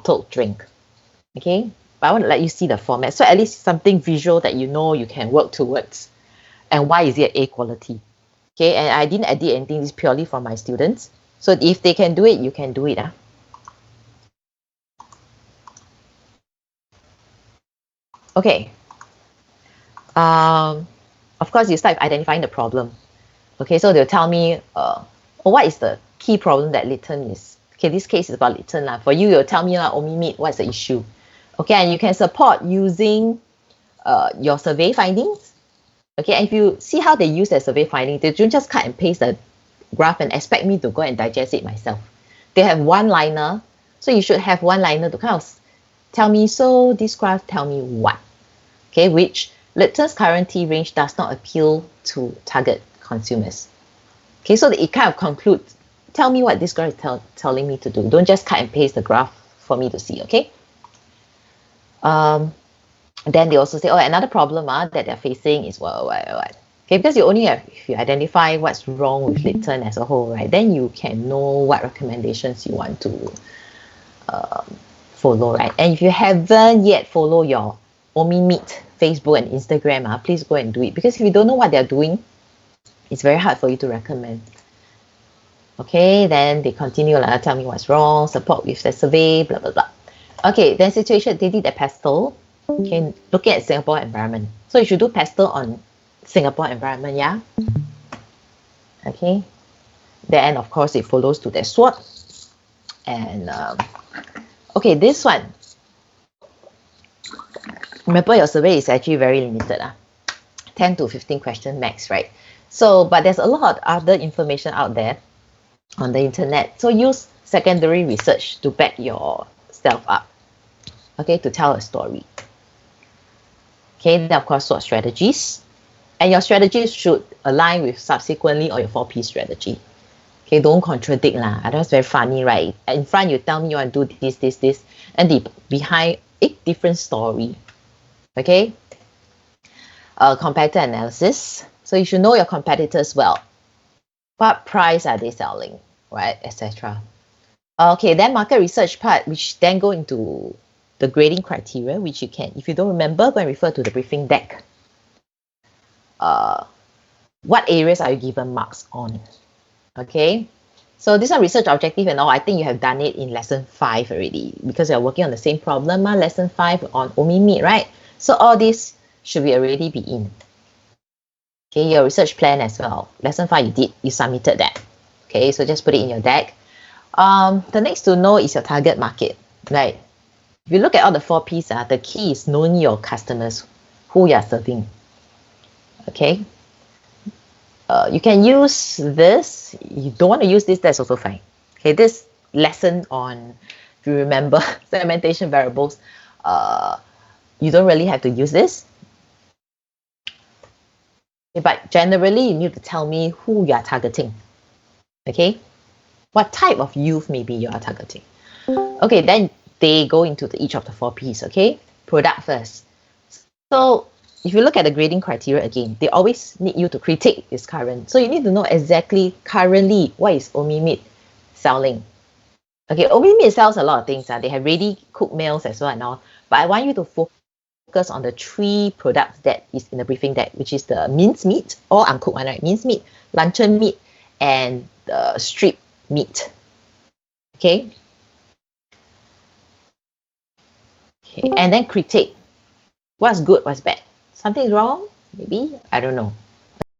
bottled drink. Okay, but I want to let you see the format, so at least something visual that you know you can work towards. And why is it A quality? Okay, and I didn't edit anything. This is purely for my students. So if they can do it, you can do it. Okay. Of course, you start identifying the problem. Okay, so they'll tell me, what is the key problem that Lytton is? Okay, this case is about Lytton. For you, you'll tell me, Omimid, what's the issue? Okay, and you can support using your survey findings. Okay, and if you see how they use their survey findings, they don't just cut and paste the graph and expect me to go and digest it myself. They have one-liner, so you should have one-liner to kind of tell me, so this graph tell me what? Okay, which Lytton's current T range does not appeal to target consumers. Okay, so it kind of concludes, tell me what this graph is telling me to do. Don't just cut and paste the graph for me to see, okay? Then they also say, another problem that they're facing is what. Okay, because you only have, if you identify what's wrong with Lytton as a whole, right, then you can know what recommendations you want to follow, right? And if you haven't yet follow your Omimid Facebook and Instagram, please go and do it, because if you don't know what they're doing, it's very hard for you to recommend. Okay, then they continue, tell me what's wrong, support with the survey, blah, blah, blah. Okay, then situation, they did a pastel. Okay, looking at Singapore environment. So you should do pastel on Singapore environment, yeah? Okay, then of course it follows to the SWOT. And okay, this one, remember your survey is actually very limited, 10 to 15 question max, right? So, but there's a lot of other information out there on the internet. So use secondary research to back yourself up, okay, to tell a story. Okay, then of course SWOT strategies. And your strategies should align with subsequently or your 4P strategy. Okay, don't contradict lah. Otherwise very funny, right? In front you tell me you want to do this, and behind a different story. Okay. Competitor analysis. So you should know your competitors well. What price are they selling, right, etc. Okay, then market research part, which then go into the grading criteria, which you can, if you don't remember, go and refer to the briefing deck. What areas are you given marks on? Okay, so this one research objective and all, I think you have done it in lesson 5 already, because you're working on the same problem, lesson 5 on Omimid, right? So all this should be already be in. Okay, your research plan as well. Lesson 5 you submitted that. Okay, so just put it in your deck. The next to know is your target market, right? If you look at all the 4Ps, the key is knowing your customers, who you are serving. Okay. You can use this. You don't want to use this, that's also fine. Okay, this lesson on, if you remember, segmentation variables, you don't really have to use this. Okay, but generally, you need to tell me who you are targeting. Okay, what type of youth maybe you are targeting. Okay, then they go into each of the 4Ps. Okay, product first. So if you look at the grading criteria again, they always need you to critique its current. So you need to know exactly currently what is Omimid selling. Okay, Omimid sells a lot of things. They have ready cooked meals as well and all. But I want you to focus on the 3 products that is in the briefing deck, which is the minced meat, all uncooked one, right? Minced meat, luncheon meat, and the strip meat. Okay. Okay, and then critique. What's good, what's bad? Something's wrong? Maybe? I don't know.